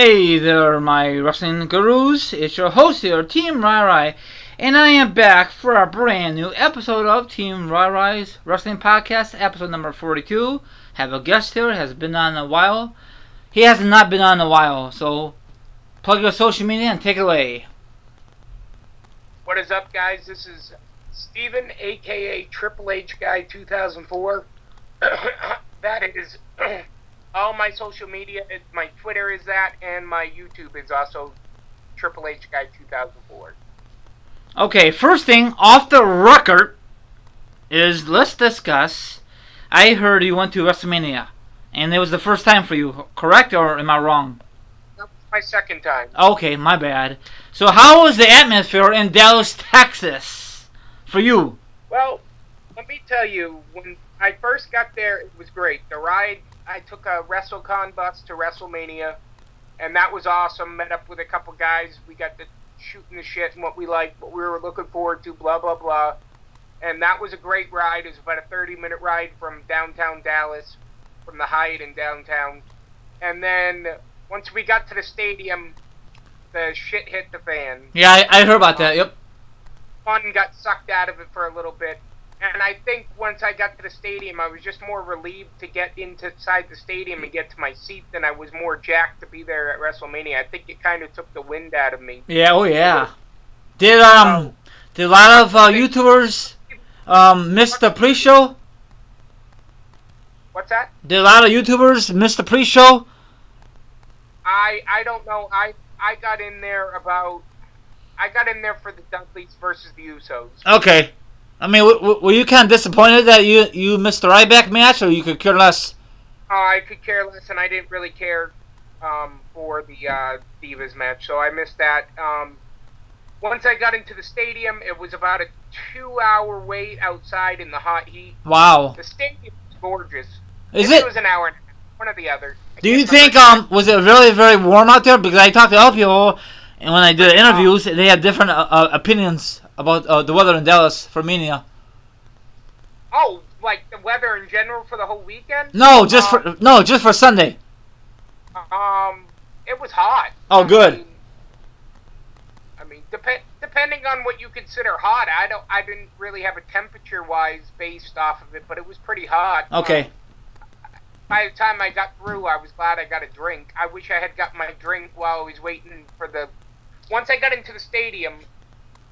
Hey there, my wrestling gurus. It's your host here, Team Ryry, and I am back for a brand new episode of Team Ryry's Wrestling Podcast, episode number 42. Have a guest here, has been on a while. He has not been on a while, so plug your social media and take it away. What is up, guys? This is Steven, aka Triple H Guy 2004. That is all my social media. My Twitter is that, and my YouTube is also Triple H Guy 2004. Okay, first thing off the record is let's discuss. I heard you went to WrestleMania, and it was the first time for you, correct, or am I wrong? That was my second time. Okay, my bad. So how was the atmosphere in Dallas, Texas, for you? Well, let me tell you, when I first got there, it was great. The ride, I took a WrestleCon bus to WrestleMania, and that was awesome. Met up with a couple guys. We got to shooting the shit and what we liked, what we were looking forward to, blah, blah, blah. And that was a great ride. It was about a 30-minute ride from downtown Dallas, from the Hyatt in downtown. And then once we got to the stadium, the shit hit the fan. Yeah, I heard about that, yep. Fun got sucked out of it for a little bit. And I think once I got to the stadium, I was just more relieved to get inside the stadium and get to my seat than I was more jacked to be there at WrestleMania. I think it kind of took the wind out of me. Yeah, oh yeah. Did a lot of YouTubers miss the pre-show? What's that? Did a lot of YouTubers miss the pre-show? I don't know. I got in there for the Dudleys versus the Usos. Okay. I mean, were you kind of disappointed that you missed the Ryback match, or you could care less? I could care less, and I didn't really care for the Divas match, so I missed that. Once I got into the stadium, it was about a 2-hour wait outside in the hot heat. Wow. The stadium was gorgeous. Is Maybe it? It was an hour and a half, one or the other. Do you think was it really very warm out there? Because I talked to other people, and when I did interviews, they had different opinions about the weather in Dallas for Mania. Oh, like the weather in general for the whole weekend? No, just for Sunday. It was hot. Oh, good. I mean, depending on what you consider hot, I didn't really have a temperature wise based off of it, but it was pretty hot. Okay. By the time I got through, I was glad I got a drink. I wish I had got my drink while I was waiting for the. Once I got into the stadium,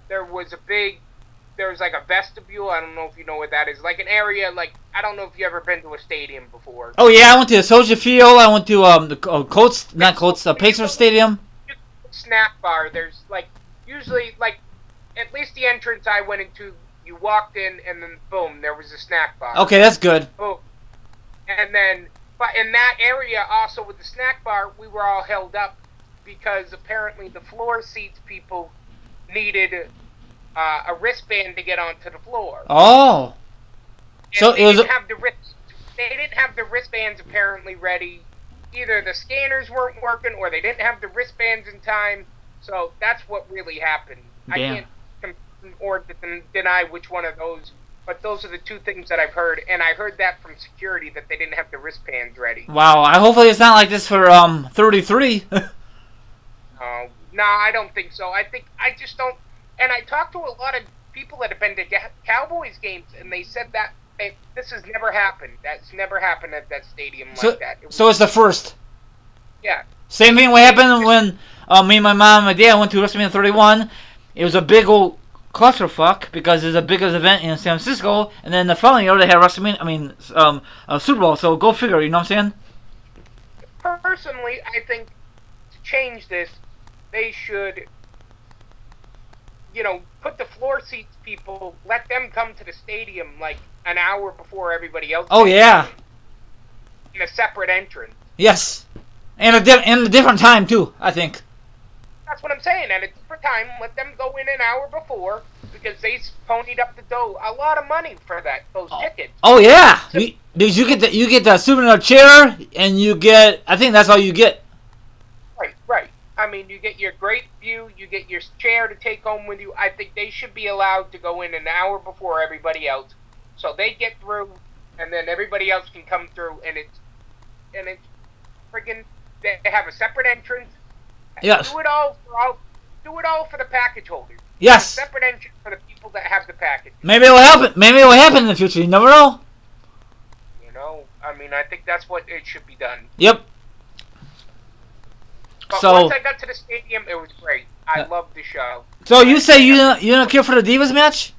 there was like a vestibule. I don't know if you know what that is. Like an area, like, I don't know if you ever been to a stadium before. Oh yeah, I went to the Soldier Field. I went to the Pacers Stadium. Snack bar. There's like usually like at least the entrance I went into. You walked in and then boom, there was a snack bar. Okay, that's good. Oh, and then but in that area also with the snack bar, we were all held up because apparently the floor seats people needed a wristband to get onto the floor. Oh. And So they it was. they didn't have the wristbands apparently ready. Either the scanners weren't working or they didn't have the wristbands in time. So that's what really happened. Damn. I can't confirm or deny which one of those, but those are the two things that I've heard, and I heard that from security that they didn't have the wristbands ready. Wow. Hopefully it's not like this for 33. No, I don't think so. I just don't. And I talked to a lot of people that have been to Cowboys games, and they said that this has never happened. That's never happened at that stadium like that. So it's the first. Yeah. Same thing what happened when me and my mom and my dad went to WrestleMania 31. It was a big old clusterfuck because it's the biggest event in San Francisco, and then the following year they had Super Bowl. So go figure, you know what I'm saying? Personally, I think to change this, they should, put the floor seats people, let them come to the stadium like an hour before everybody else. Oh yeah. In a separate entrance. Yes, and a different time too, I think. That's what I'm saying. At a different time, let them go in an hour before because they ponied up the dough, a lot of money for those tickets. Oh yeah, because you get the souvenir chair, and you get, I think that's all you get. Right. I mean, you get your great view, you get your chair to take home with you. I think they should be allowed to go in an hour before everybody else, so they get through, and then everybody else can come through, and it's friggin'. They have a separate entrance. Yes. Do it all for the package holders. A Yes. separate engine for the people that have the package. Maybe it will happen. Maybe it will happen in the future. You never know. I mean, I think that's what it should be done. Yep. But So. once I got to the stadium, it was great. I loved the show. So you say you don't care for the Divas match?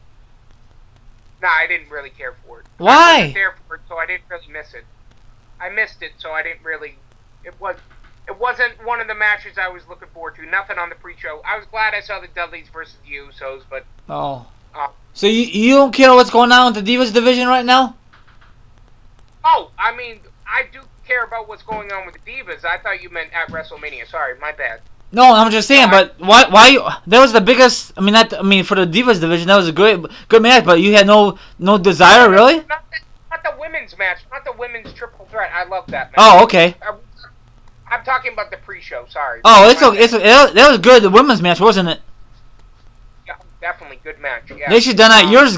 Nah, I didn't really care for it. Why? I wasn't there for it, so I didn't really miss it. I missed it, so I didn't really. It wasn't one of the matches I was looking forward to. Nothing on the pre-show. I was glad I saw the Dudleys versus the Usos, but. Oh. So you don't care what's going on with the Divas division right now? Oh, I mean, I do care about what's going on with the Divas. I thought you meant at WrestleMania. Sorry, my bad. No, I'm just saying. But why? That was the biggest. I mean, for the Divas division, that was a good match. But you had no desire, really. Not the women's match. Not the women's triple threat. I love that match. Oh, okay. I'm talking about the pre-show. Sorry. Oh, it's okay. That was good. The women's match, wasn't it? Yeah, definitely good match. Yeah. They should have done that years.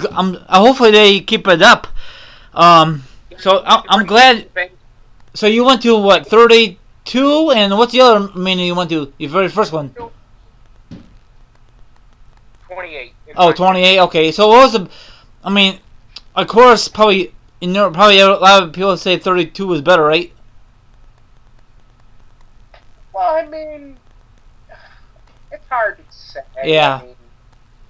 Hopefully they keep it up. So I'm glad. So you went to what, 32, and what's the other mania you went to? Your very first one. 28. Oh, 28. Okay. So what was the? I mean, of course, probably a lot of people say 32 was better, right? Well, I mean, it's hard to say. Yeah. I mean,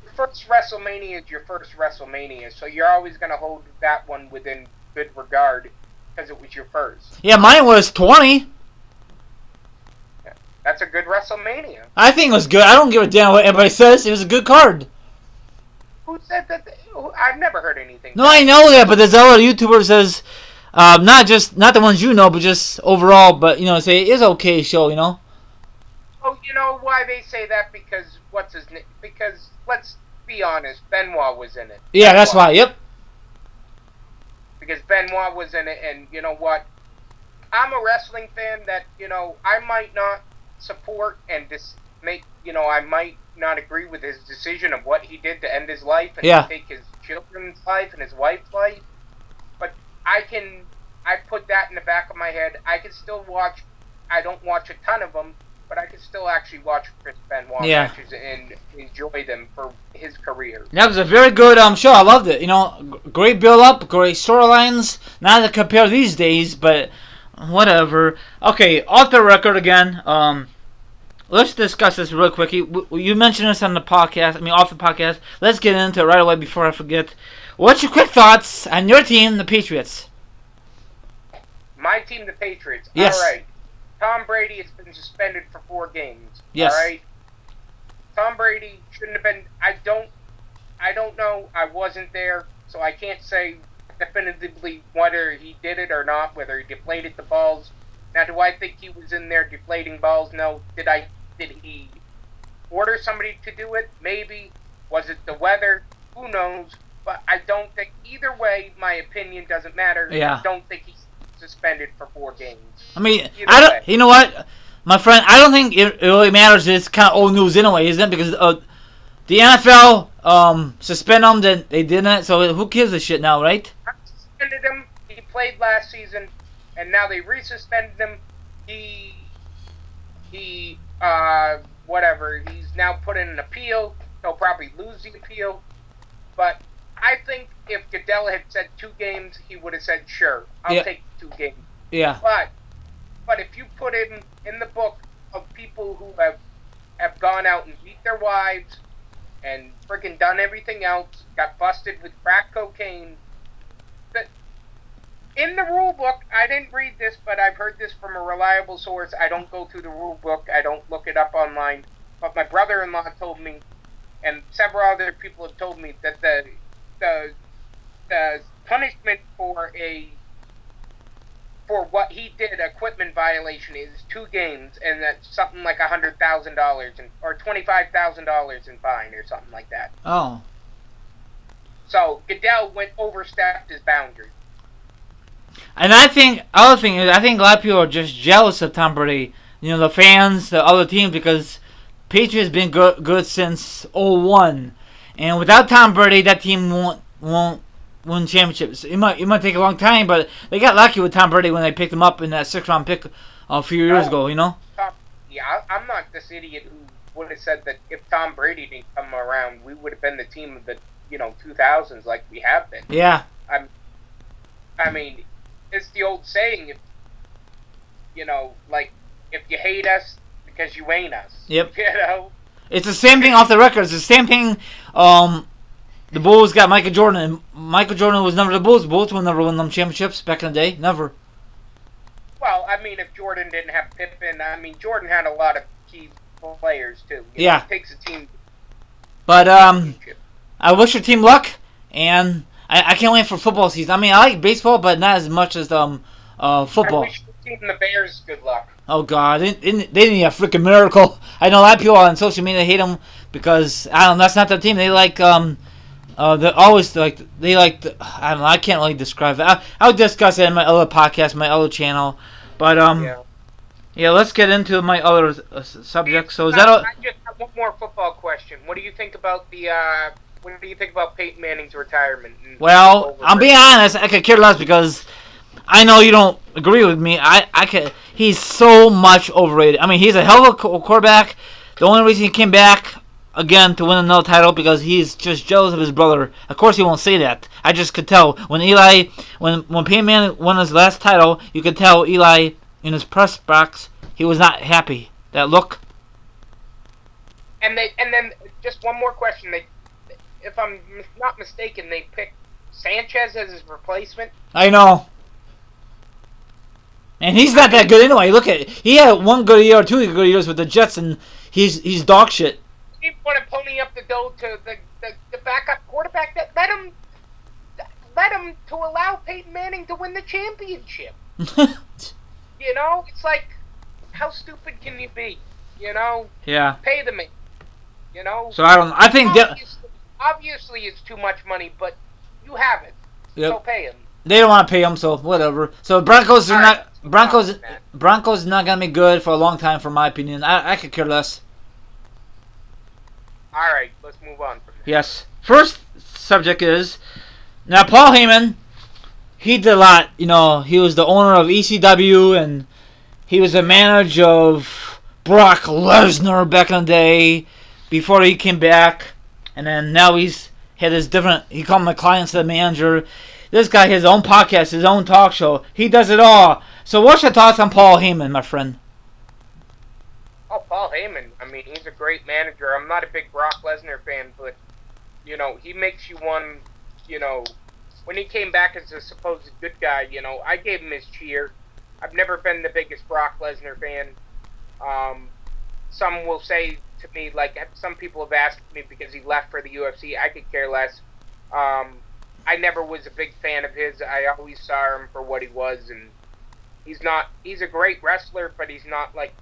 your first WrestleMania is your first WrestleMania, so you're always going to hold that one within good regard because it was your first. Yeah, mine was 20. Yeah, that's a good WrestleMania. I think it was good. I don't give a damn what everybody says. It was a good card. Who said that? I've never heard anything. No, I know that, but there's other YouTubers says, not the ones you know, but just overall. But say it's okay show. Oh, you know why they say that? Because what's his name? Because let's be honest, Benoit was in it. Yeah, that's why. Yep. Because Benoit was in it, and you know what? I'm a wrestling fan that I might not support and I might not agree with his decision of what he did to end his life and to take his children's life and his wife's life. But I put that in the back of my head. I can still watch. I don't watch a ton of them, but I can still actually watch Chris Benoit matches and enjoy them for his career. That was a very good show. I loved it. Great build up, great storylines. Not to compare these days, but whatever. Okay, off the record again. Let's discuss this real quick. You mentioned this on the podcast. I mean, off the podcast. Let's get into it right away before I forget. What's your quick thoughts on your team, the Patriots? My team, the Patriots. Yes. All right. Tom Brady has been suspended for 4 games. Yes. All right. Tom Brady shouldn't have been. I don't know. I wasn't there, so I can't say definitively whether he did it or not. Whether he deflated the balls. Now, do I think he was in there deflating balls? No. Did he order somebody to do it? Maybe. Was it the weather? Who knows? But I don't think either way. My opinion doesn't matter. Yeah. I don't think he's suspended for 4 games. I mean, I don't. You know what, my friend? I don't think it really matters. It's kind of old news anyway, isn't it? Because the NFL suspend them, then they didn't. So who gives a shit now, right? I suspended him. He played last season, and now they resuspended him. Whatever. He's now put in an appeal. He'll probably lose the appeal, but I think if Goodell had said 2 games, he would have said, sure, I'll take 2 games. Yeah. But if you put him in the book of people who have gone out and beat their wives and freaking done everything else, got busted with crack cocaine, that in the rule book, I didn't read this, but I've heard this from a reliable source. I don't go through the rule book. I don't look it up online. But my brother-in-law told me, and several other people have told me, that the punishment for what he did, equipment violation, is 2 games, and that's something like $100,000 or $25,000 in fine or something like that. Oh. So Goodell overstepped his boundary. And I think other thing is, I think a lot of people are just jealous of Tom Brady. The fans, the other teams, because Patriots been good since '01, and without Tom Brady, that team won't win championships. It might take a long time, but they got lucky with Tom Brady when they picked him up in that 6th round pick a few years ago. Yeah, I'm not this idiot who would have said that if Tom Brady didn't come around, we would have been the team of the 2000s like we have been. Yeah. I mean, it's the old saying, if like if you hate us because you ain't us. Yep. You know. It's the same thing off the record. It's the same thing. The Bulls got Michael Jordan, and Michael Jordan was never the Bulls. Bulls will never win them championships back in the day. Never. Well, I mean, if Jordan didn't have Pippen, I mean, Jordan had a lot of key players too. Yeah. It takes a team. But I wish your team luck, and I can't wait for football season. I mean, I like baseball, but not as much as football. I wish the team the Bears good luck. Oh God, they need a freaking miracle. I know a lot of people on social media hate them because I don't know, that's not their team. They like they're always like I don't know. I can't really describe it. I'll discuss it in my other podcast, my other channel. But yeah, let's get into my other subject. So is that all? I just have one more football question. What do you think about Peyton Manning's retirement? Well, I'm being honest. I could care less because I know you don't agree with me. He's so much overrated. I mean, he's a hell of a quarterback. The only reason he came back again to win another title because he's just jealous of his brother. Of course, he won't say that. I just could tell when Peyton Manning won his last title, you could tell Eli in his press box he was not happy. That look. And then just one more question. If I'm not mistaken, they picked Sanchez as his replacement. I know. And he's not that good anyway. Look at it. He had one good year or two good years with the Jets, and he's dog shit. He want to pony up the dough to the backup quarterback that let him to allow Peyton Manning to win the championship. It's like, how stupid can you be? Yeah. Pay the man. So I think obviously it's too much money, but you have it. Yep. So pay him. They don't want to pay him, so whatever. So Broncos is not gonna be good for a long time, for my opinion. I could care less. All right, let's move on from there. Yes. First subject is now Paul Heyman. He did a lot. He was the owner of ECW, and he was the manager of Brock Lesnar back in the day before he came back, and then now he's had his different. He called my clients the manager. This guy has his own podcast, his own talk show. He does it all. So what's your thoughts on Paul Heyman, my friend? Oh, Paul Heyman. I mean, he's a great manager. I'm not a big Brock Lesnar fan, but, he makes you one, when he came back as a supposed good guy, I gave him his cheer. I've never been the biggest Brock Lesnar fan. Some will say to me, like, some people have asked me because he left for the UFC. I could care less. I never was a big fan of his. I always saw him for what he was, and he's a great wrestler, but he's not like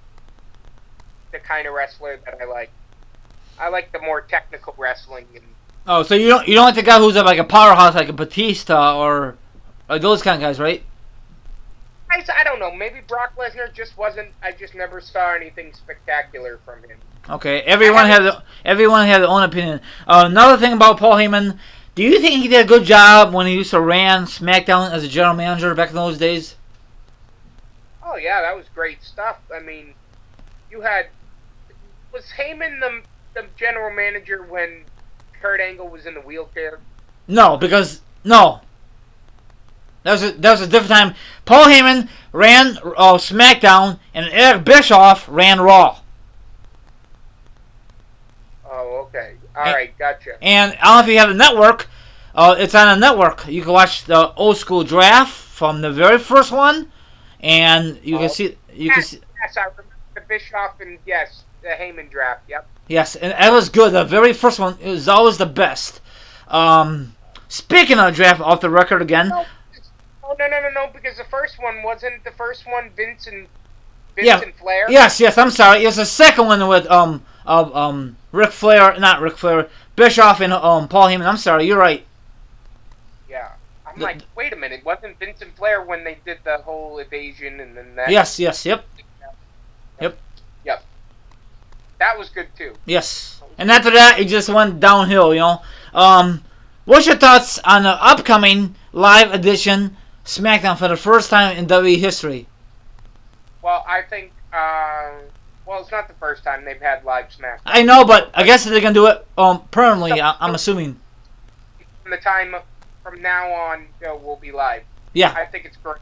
the kind of wrestler that I like. I like the more technical wrestling. Oh, so you don't like the guy who's like a powerhouse, like a Batista or those kind of guys, right? I don't know. Maybe Brock Lesnar just wasn't. I just never saw anything spectacular from him. Okay, everyone has their own opinion. Another thing about Paul Heyman. Do you think he did a good job when he used to ran SmackDown as a general manager back in those days? Oh, yeah, that was great stuff. I mean, was Heyman the general manager when Kurt Angle was in the wheelchair? No. That was a different time. Paul Heyman ran SmackDown, and Eric Bischoff ran Raw. Oh, okay. All right, gotcha. And I don't know if you have a network. It's on a network. You can watch the old school draft from the very first one, and you can see. Yes, I remember the Bischoff and the Heyman draft. Yep. Yes, and that was good. The very first one is always the best. Speaking of draft, off the record again. No, because the first one wasn't Vince and Flair. Yes. I'm sorry. It was the second one with Ric Flair, not Ric Flair, Bischoff and Paul Heyman. I'm sorry. You're right. Yeah. I'm like, wait a minute. Wasn't Vince and Flair when they did the whole evasion and then that? Yes. Yep. That was good too. Yes. And after that, it just went downhill. What's your thoughts on the upcoming live edition SmackDown for the first time in WWE history? Well, I think Well, it's not the first time they've had live SmackDown. I know, but I guess they're gonna do it permanently. So, I'm assuming. from the time from now on, we'll be live. Yeah. I think it's great.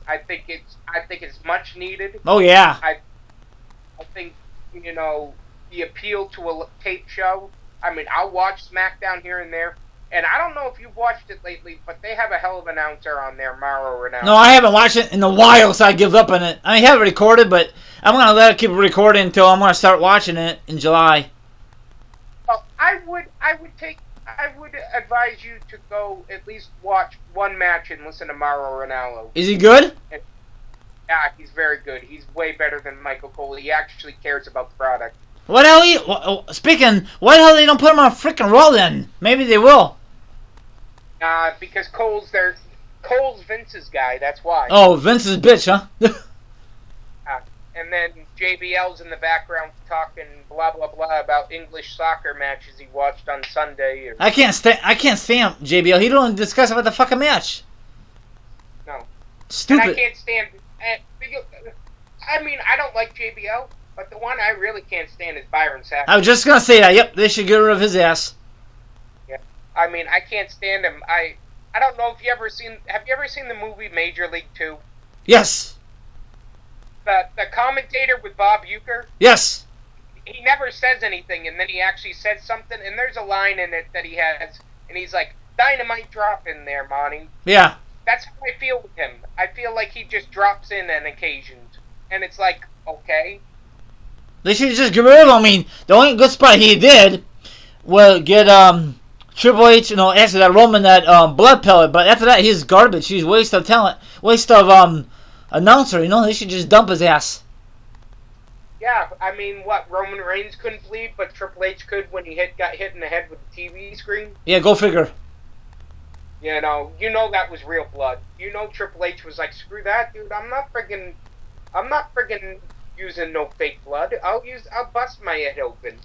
I think it's much needed. Oh yeah. I think the appeal to a tape show. I mean, I'll watch SmackDown here and there, and I don't know if you've watched it lately, but they have a hell of an announcer on there, Mauro Ranallo. No, I haven't watched it in a while, so I give up on it. I have it recorded, but I'm gonna let it keep recording until I'm gonna start watching it in July. Well, I would advise you to go at least watch one match and listen to Mauro Ranallo. Is he good? Yeah, he's very good. He's way better than Michael Cole. He actually cares about the product. What the hell? Speaking, why the hell they don't put him on freaking Raw then? Maybe they will. Because Cole's Vince's guy. That's why. Oh, Vince's bitch, huh? And then JBL's in the background talking blah blah blah about English soccer matches he watched on Sunday. I can't stand JBL. He don't discuss about the fucking match. No. Stupid. And I can't stand. I mean, I don't like JBL, but the one I really can't stand is Byron Saxton. I was just gonna say that. Yep, they should get rid of his ass. Yeah. I mean, I can't stand him. I don't know if have you ever seen the movie Major League 2? Yes. The commentator with Bob Uecker? Yes. He never says anything, and then he actually says something, and there's a line in it that he has, and he's like, "Dynamite drop in there, Monty." Yeah. That's how I feel with him. I feel like he just drops in on occasions, and it's like, okay. They should just get rid of him. I mean, the only good spot he did was get Triple H, after that Roman that blood pellet, but after that he's garbage. He's waste of talent, waste of announcer. They should just dump his ass. Yeah, I mean, what, Roman Reigns couldn't bleed, but Triple H could when he got hit in the head with the TV screen? Yeah, go figure. You know that was real blood. Triple H was like, screw that, dude. I'm not friggin' using no fake blood. I'll bust my head open.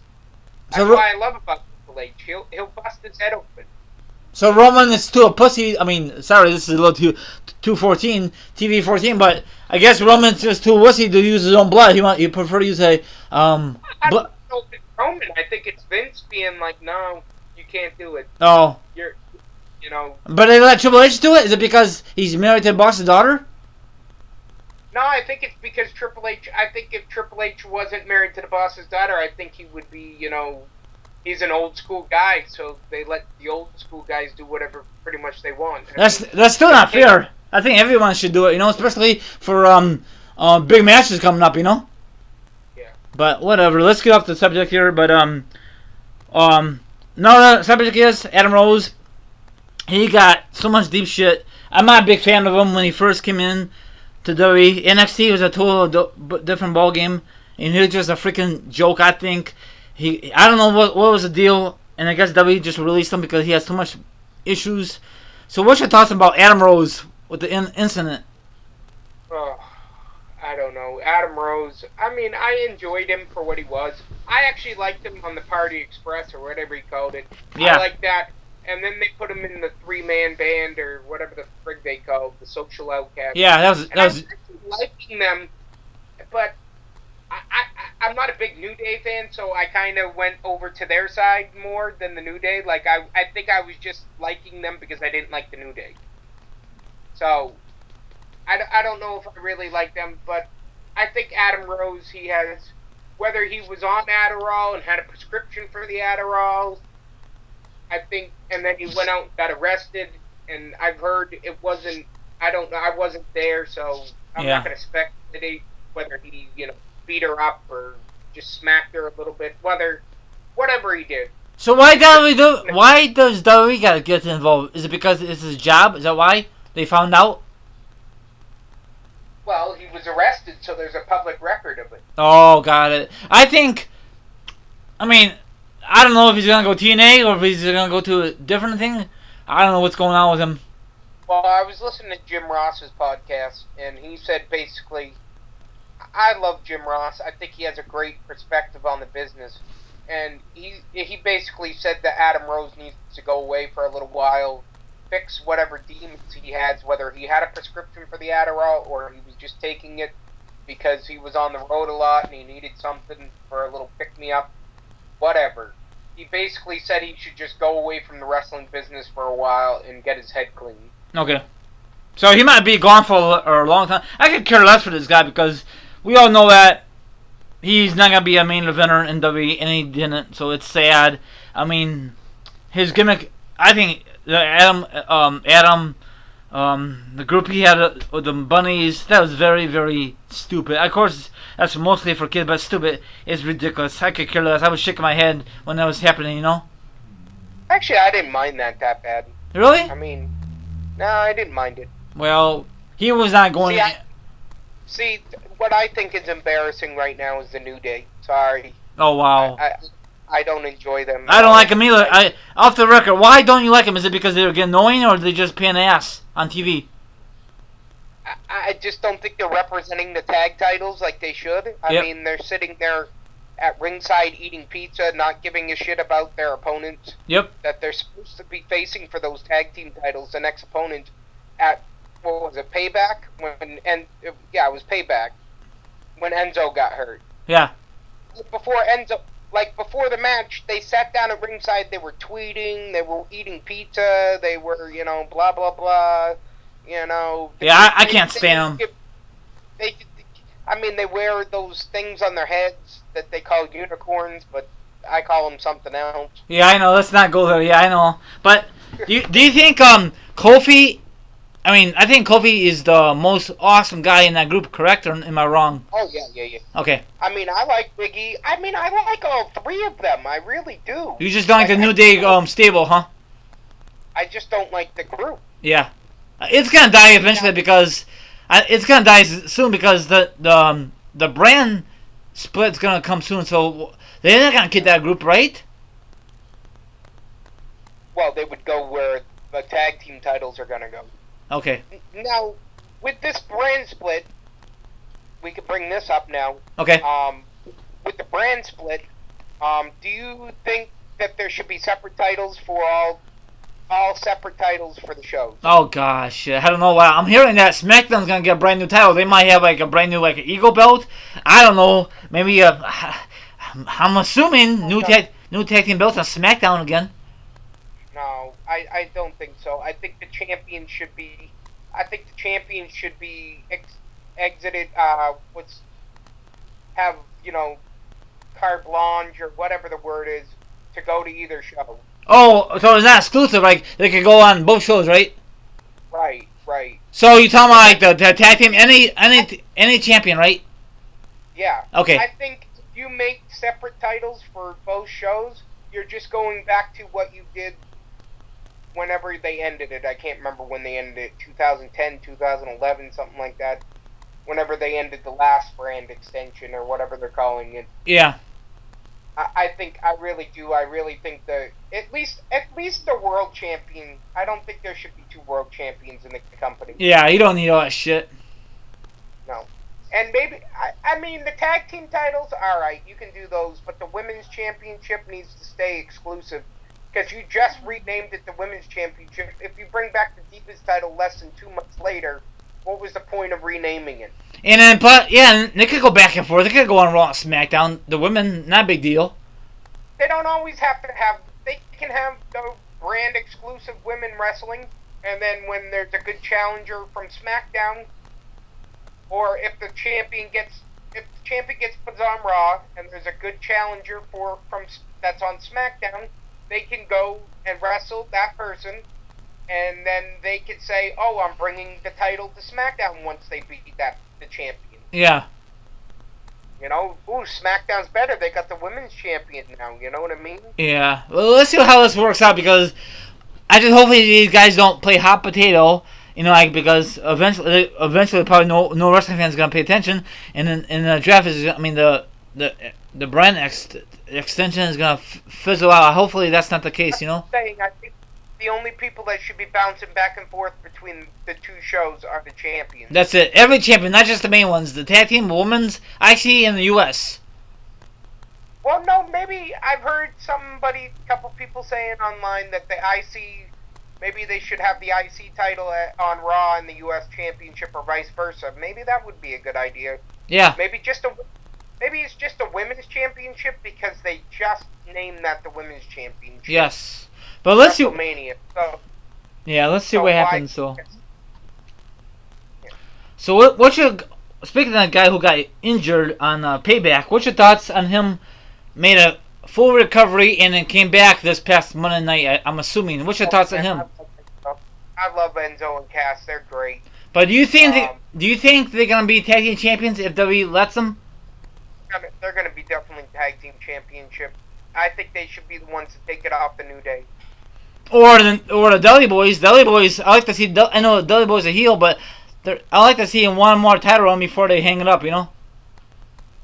That's what I love about Triple H. He'll bust his head open. So Roman is still a pussy. I mean, sorry, this is a little too 14, TV 14, but I guess Roman's just too wussy to use his own blood. He prefer to use a I don't know if it's Roman. I think it's Vince being like, no, you can't do it. Oh. But they let Triple H do it? Is it because he's married to the boss's daughter? No, I think it's because Triple H. I think if Triple H wasn't married to the boss's daughter, I think he would be, he's an old school guy, so they let the old school guys do whatever pretty much they want. That's still not fair. I think everyone should do it, especially for big matches coming up, Yeah. But whatever. Let's get off the subject here. But no, the subject is Adam Rose. He got so much deep shit. I'm not a big fan of him when he first came in to WWE. NXT was a total different ball game, and he was just a freaking joke. I think I don't know what was the deal, and I guess WWE just released him because he has too much issues. So, what's your thoughts about Adam Rose with the incident? Oh, I don't know. Adam Rose. I mean, I enjoyed him for what he was. I actually liked him on the Party Express or whatever he called it. Yeah. I like that. And then they put him in the 3-man band or whatever the frig they called, the Social Outcast. Yeah, that was. I was liking them, but I'm not a big New Day fan, so I kind of went over to their side more than the New Day. Like, I think I was just liking them because I didn't like the New Day. So, I don't know if I really like them, but I think Adam Rose, he has, whether he was on Adderall and had a prescription for the Adderall, I think, and then he went out and got arrested, and I've heard it wasn't, I don't know, I wasn't there, so I'm not going to speculate whether he, beat her up or just smacked her a little bit, whatever he did. So why does WWE gotta get involved? Is it because it's his job? Is that why they found out? Well, he was arrested, so there's a public record of it. Oh, got it. I don't know if he's gonna go TNA or if he's gonna go to a different thing. I don't know what's going on with him. Well, I was listening to Jim Ross's podcast, and he said basically, I love Jim Ross. I think he has a great perspective on the business. And he basically said that Adam Rose needs to go away for a little while, fix whatever demons he has, whether he had a prescription for the Adderall or he was just taking it, because he was on the road a lot and he needed something for a little pick-me-up. Whatever. He basically said he should just go away from the wrestling business for a while and get his head clean. Okay. So he might be gone for a long time. I could care less for this guy because we all know that he's not going to be a main eventer in WWE, and he didn't, so it's sad. I mean, his gimmick, I think, the group he had with the bunnies, that was very, very stupid. Of course, that's mostly for kids, but stupid is ridiculous. I could care less. I was shaking my head when that was happening, you know? Actually, I didn't mind that bad. Really? I mean, no, I didn't mind it. Well, he was not going... See, what I think is embarrassing right now is the New Day. Sorry. Oh, wow. I don't enjoy them. I don't like him either. Off the record, why don't you like him? Is it because they're getting annoying, or are they just paying ass on TV? I just don't think they're representing the tag titles like they should. I mean, they're sitting there at ringside eating pizza, not giving a shit about their opponents. Yep. That they're supposed to be facing for those tag team titles. The next opponent at, what was it, Payback? It was Payback. When Enzo got hurt. Yeah. Before the match, they sat down at ringside, they were tweeting, they were eating pizza, they were, blah, blah, blah, Yeah, I can't stand them. They wear those things on their heads that they call unicorns, but I call them something else. Yeah, I know, let's not go there, yeah, I know. But, do you think, Kofi... I think Kofi is the most awesome guy in that group, correct? Or am I wrong? Oh, yeah. Okay. I like Big E. I like all three of them. I really do. You just don't like the New Day stable, huh? I just don't like the group. Yeah. It's gonna die eventually because... it's gonna die soon because the brand split's gonna come soon, so... They're not gonna get that group, right? Well, they would go where the tag team titles are gonna go. Okay. Now, with this brand split, we could bring this up now. Okay. With the brand split, do you think that there should be separate titles for all separate titles for the shows? Oh gosh, I don't know why. I'm hearing that SmackDown's gonna get a brand new title. They might have like a brand new Eagle belt. I don't know. Maybe I'm assuming new tag team belts on SmackDown again. No, I don't think so. I think the champion should be. Exited. Have carte blanche or whatever the word is to go to either show. Oh, so it's not exclusive. Like they could go on both shows, right? Right. So you talking about like the tag team, any champion, right? Yeah. Okay. I think if you make separate titles for both shows, you're just going back to what you did whenever they ended it. I can't remember when they ended it, 2010, 2011, something like that. Whenever they ended the last brand extension or whatever they're calling it. Yeah. I really do. I really think at least the world champion. I don't think there should be two world champions in the company. Yeah, you don't need all that shit. No. And maybe, the tag team titles, alright, you can do those, but the women's championship needs to stay exclusive. Because you just renamed it the Women's Championship. If you bring back the Divas title less than 2 months later, what was the point of renaming it? And then, but yeah, they could go back and forth. They could go on Raw and SmackDown. The women, not a big deal. They don't always have to have. They can have the brand exclusive women wrestling, and then when there's a good challenger from SmackDown, or if the champion gets put on Raw, and there's a good challenger that's on SmackDown. They can go and wrestle that person, and then they could say, "Oh, I'm bringing the title to SmackDown" once they beat the champion. Yeah. SmackDown's better. They got the women's champion now. You know what I mean? Yeah. Well, let's see how this works out because hopefully these guys don't play hot potato. Because eventually probably no wrestling fans gonna pay attention, and then in the draft the brand extension is gonna fizzle out. Hopefully that's not the case. I think the only people that should be bouncing back and forth between the two shows are the champions. That's it. Every champion, not just the main ones. The tag team, women's, IC, and the US. Well, no, maybe I've heard a couple people saying online that the IC Maybe they should have the IC title on Raw and the US Championship, or vice versa. Maybe that would be a good idea. Yeah. Maybe it's just a women's championship because they just named that the women's championship. Yes. But let's see. WrestleMania. So, yeah, let's see so what why- happens. So. Yeah. So what's your, speaking of that guy who got injured on Payback? What's your thoughts on him? Made a full recovery and then came back this past Monday night. I'm assuming. What's your thoughts on him? I love Enzo and Cass. They're great. But do you think they're gonna be tag team champions if WWE lets them? They're going to be definitely tag team championship. I think they should be the ones to take it off the New Day. Or the Dudley Boys. Dudley Boys. I like to see. I know the Dudley Boys are heel, but I like to see them one more title run before they hang it up. You know.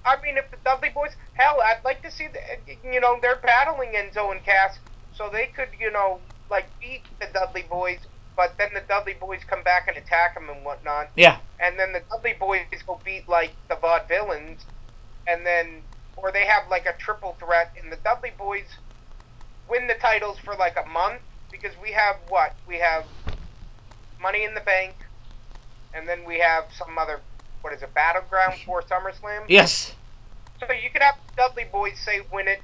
I mean, if the Dudley Boys, hell, I'd like to see they're battling Enzo and Cass, so they could, beat the Dudley Boys, but then the Dudley Boys come back and attack them and whatnot. Yeah. And then the Dudley Boys go beat like the Vaudevillains, and then, or they have like a triple threat, and the Dudley Boys win the titles for like a month, because we have what? We have Money in the Bank, and then we have some other, what is it, Battleground for SummerSlam? Yes. So you could have the Dudley Boys win it,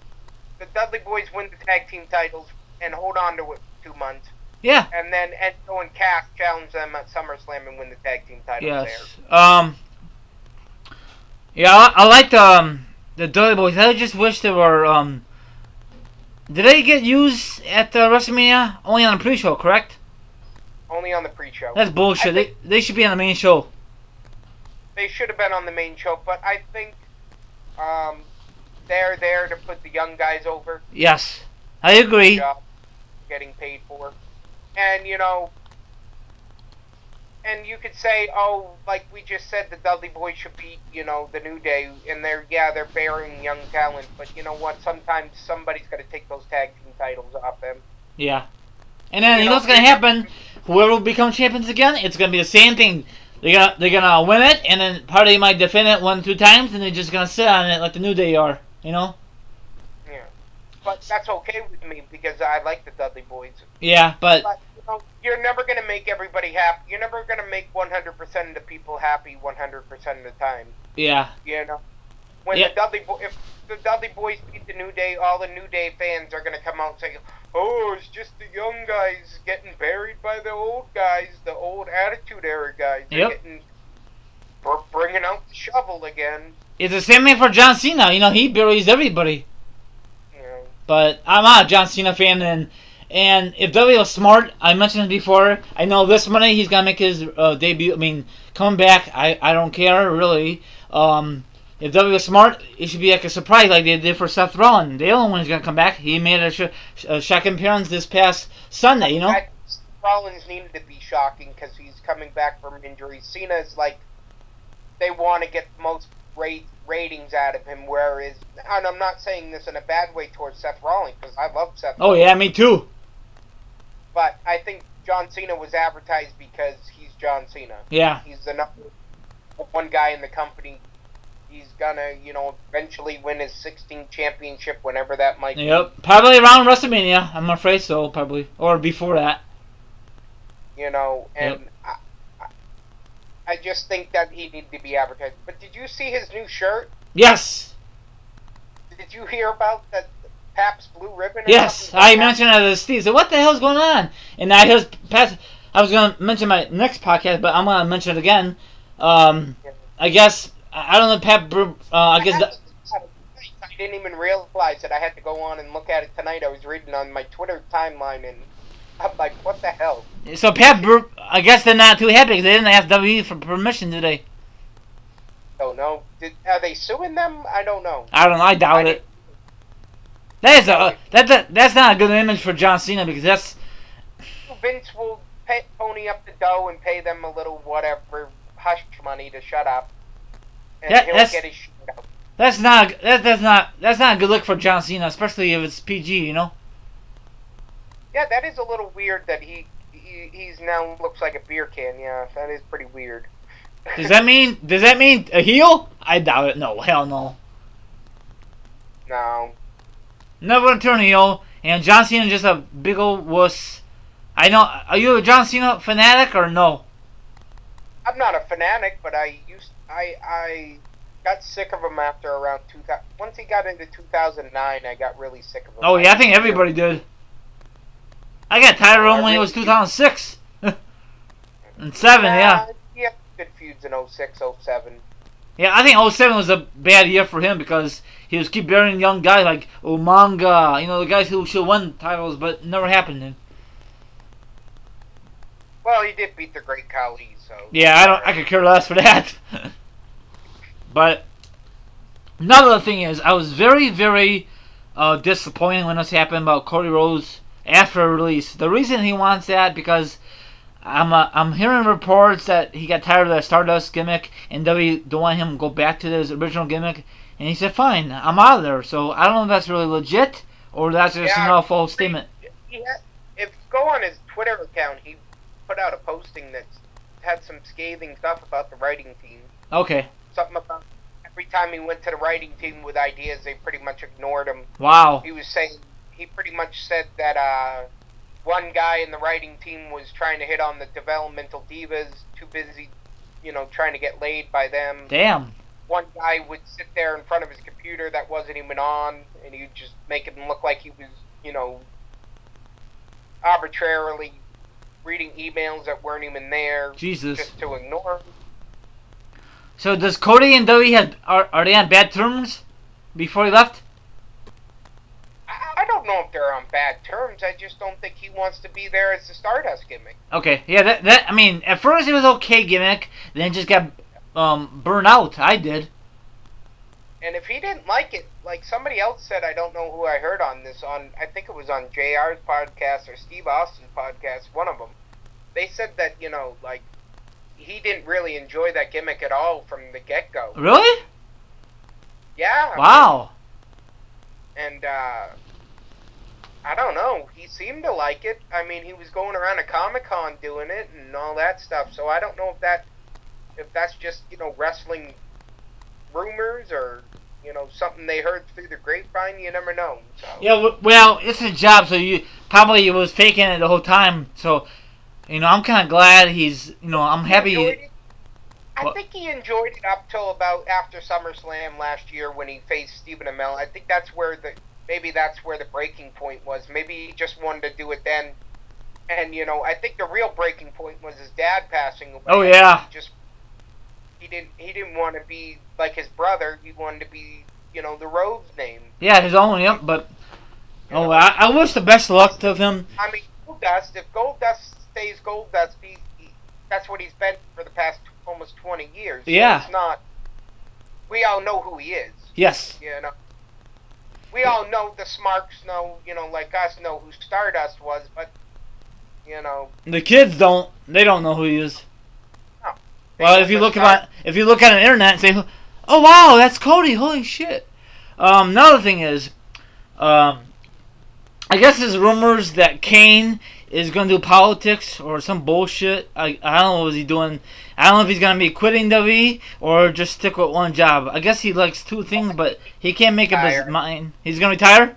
the Dudley Boys win the tag team titles, and hold on to it 2 months. Yeah. And then Enzo and Cass challenge them at SummerSlam and win the tag team titles yes. there. Yeah, I like the Dudley Boys. I just wish they were. Did they get used at WrestleMania? Only on the pre-show, correct? Only on the pre-show. That's bullshit. They should be on the main show. They should have been on the main show, but I think they're there to put the young guys over. Yes, I agree. Getting paid for, and and you could say, oh, like we just said, the Dudley Boys should beat, the New Day, and they're bearing young talent, but you know what? Sometimes somebody's got to take those tag team titles off them. Yeah, and then you know what's gonna happen? Whoever will become champions again, it's gonna be the same thing. They're gonna win it, and then Party might defend it 1-2 times, and they're just gonna sit on it like the New Day are, Yeah, but that's okay with me because I like the Dudley Boys. Yeah, but you're never gonna make everybody happy. You're never gonna make 100% of the people happy 100% of the time. Yeah. When if the Dudley Boys beat the New Day, all the New Day fans are gonna come out and say, "Oh, it's just the young guys getting buried by the old guys, the old Attitude Era guys. They're getting bringing out the shovel again." It's the same thing for John Cena. He buries everybody. Yeah. But I'm not a John Cena fan, and if W was smart, I mentioned it before. I know this Monday he's gonna make his debut. I mean, coming back, I don't care really. If W was smart, it should be like a surprise, like they did for Seth Rollins. The only one who's gonna come back. He made a shocking appearance this past Sunday. Rollins needed to be shocking because he's coming back from injury. Cena's like, they want to get the most ratings out of him, whereas, and I'm not saying this in a bad way towards Seth Rollins because I love Seth. Oh yeah, me too. But I think John Cena was advertised because he's John Cena. Yeah. He's the number one guy in the company. He's gonna, eventually win his 16th championship, whenever that might be. Yep, probably around WrestleMania. I'm afraid so, probably, or before that. And I just think that he needed to be advertised. But did you see his new shirt? Yes. Did you hear about that Pabst Blue Ribbon? Yes, I mentioned it to Steve. So what the hell's going on? And I was going to mention my next podcast, but I'm going to mention it again. I guess I don't know Pabst Brew. I didn't even realize it. I had to go on and look at it tonight. I was reading on my Twitter timeline, and I'm like, what the hell? So Pabst Brew, I guess they're not too happy because they didn't ask WWE for permission, did they? Oh no. Are they suing them? I don't know. I don't know. I doubt it. That's not a good image for John Cena because that's. Vince will pony up the dough and pay them a little whatever hush money to shut up, and he'll get his shit out. That's not a good look for John Cena, especially if it's PG, Yeah, that is a little weird that he's now looks like a beer can. Yeah, that is pretty weird. Does that mean a heel? I doubt it. No, hell no. No. Never gonna turn heel, and John Cena just a big old wuss. I know. Are you a John Cena fanatic or no? I'm not a fanatic, but I got sick of him after around 2000. Once he got into 2009, I got really sick of him. Oh yeah, I think everybody did. I got tired of him when he was 2006 and 7. Yeah. Yeah, good feuds in 06, 07. Yeah, I think '07 was a bad year for him because he was keep burying young guys like Umanga, the guys who should win titles, but it never happened. Then. Well, he did beat the Great Khali, so. Yeah, I could care less for that. But another thing is, I was very, very disappointed when this happened about Cody Rhodes after release. The reason he wants that because I'm hearing reports that he got tired of that Stardust gimmick and WWE don't want him to go back to his original gimmick. And he said, "Fine, I'm out of there." So I don't know if that's really legit or that's just another false statement. If you go on his Twitter account, he put out a posting that had some scathing stuff about the writing team. Okay. Something about every time he went to the writing team with ideas, they pretty much ignored him. Wow. He pretty much said that one guy in the writing team was trying to hit on the developmental divas, too busy, trying to get laid by them. Damn. One guy would sit there in front of his computer that wasn't even on, and he'd just make him look like he was, arbitrarily reading emails that weren't even there. Jesus. Just to ignore him. So does Cody and WWE are they on bad terms before he left? I don't know if they're on bad terms. I just don't think he wants to be there as the Stardust gimmick. Okay, yeah, that I mean, at first it was okay gimmick, then it just got burned out. I did. And if he didn't like it, like somebody else said, I don't know who I heard on this, I think it was on JR's podcast or Steve Austin's podcast, one of them. They said that, he didn't really enjoy that gimmick at all from the get-go. Really? Yeah. Wow. And, I don't know. He seemed to like it. I mean, he was going around a Comic-Con doing it and all that stuff, so I don't know if that's just, wrestling rumors or, something they heard through the grapevine. You never know. So. Yeah, well, it's a job, so you probably was faking it the whole time, so... I'm kind of glad he's, I'm happy. I think he enjoyed it up till about after SummerSlam last year when he faced Stephen Amell. I think that's where the breaking point was. Maybe he just wanted to do it then. And, I think the real breaking point was his dad passing away. Oh, yeah. He didn't want to be like his brother. He wanted to be, the Rhodes name. Yeah, his own, yep, but... I wish the best luck to him. I mean, Goldust, if Goldust stays Goldust, that's what he's been for the past almost 20 years. So yeah. It's not... We all know who he is. Yes. We all know the Smarks know, like us know who Stardust was, but, The kids don't. They don't know who he is. No. Well, if you look at the internet and say, "Oh wow, that's Cody! Holy shit!" Another thing is, I guess there's rumors that Kane is going to do politics or some bullshit. I don't know what he's doing. I don't know if he's going to be quitting WWE or just stick with one job. I guess he likes two things, but he can't make up his mind. He's going to retire?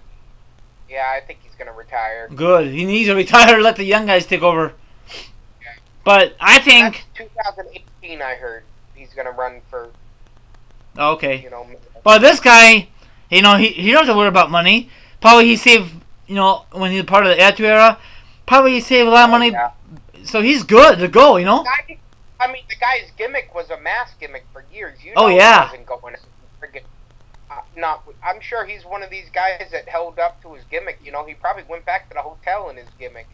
Yeah, I think he's going to retire. Good. He needs to retire. Let the young guys take over. Yeah. But I think... That's 2018, I heard. He's going to run for... Okay. But this guy, he doesn't worry about money. Probably he saved, when he was part of the Attitude Era... Probably he saved a lot of money, so he's good to go, I mean, the guy's gimmick was a mask gimmick for years. He wasn't going friggin', I'm sure he's one of these guys that held up to his gimmick. He probably went back to the hotel in his gimmick.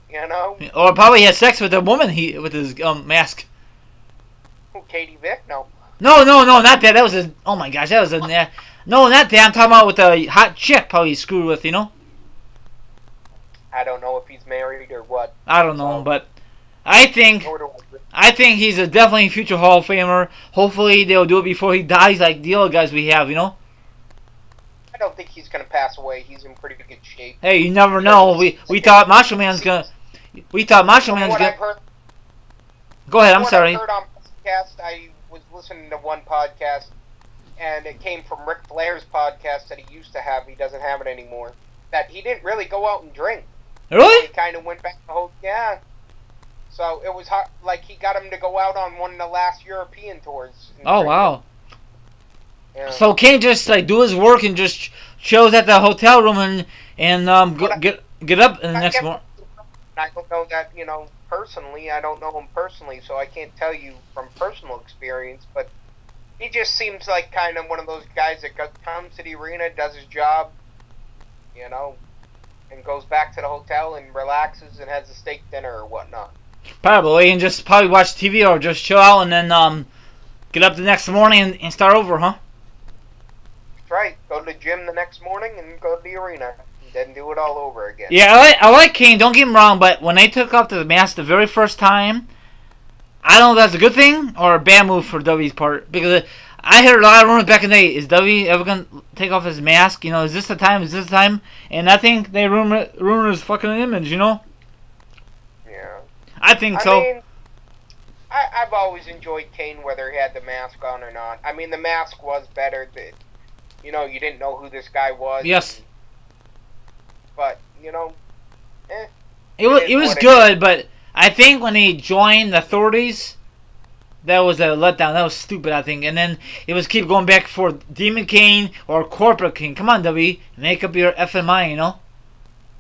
Or probably had sex with a woman with his mask. Oh, Katie Vick? No. No, not that. That was a. Oh my gosh, that was a. No, not that. I'm talking about with a hot chick. Probably he screwed with. I don't know if he's married or what. I don't know, but I think he's a definitely future Hall of Famer. Hopefully they'll do it before he dies, like the other guys we have, I don't think he's gonna pass away. He's in pretty good shape. Hey, you never know. We thought Macho Man's gonna. Go ahead. I'm sorry. I heard on podcast. I was listening to one podcast, and it came from Ric Flair's podcast that he used to have. He doesn't have it anymore. That he didn't really go out and drink. Really? He kind of went back to yeah. So it was hot, like he got him to go out on one of the last European tours. Oh wow. Yeah. So Kane just like do his work and just chills at the hotel room and get up in the next morning. I don't know that, personally. I don't know him personally, so I can't tell you from personal experience. But he just seems like kind of one of those guys that comes to the arena, does his job, and goes back to the hotel and relaxes and has a steak dinner or whatnot. Probably, and just probably watch TV or just chill out and then get up the next morning and start over, huh? That's right. Go to the gym the next morning and go to the arena. And then do it all over again. Yeah, I like Kane, don't get me wrong, but when they took off the mask the very first time, I don't know if that's a good thing or a bad move for W's part. Because I heard a lot of rumors back in the day, is W ever going to take off his mask? Is this the time? Is this the time? And I think they rumor his fucking image, Yeah. I think so. I mean, I've always enjoyed Kane whether he had the mask on or not. I mean, the mask was better. You didn't know who this guy was. Yes. But, It was good, but I think when he joined the authorities, that was a letdown. That was stupid, I think. And then it was keep going back for Demon Kane or Corporate King. Come on, W. Make up your effing mind,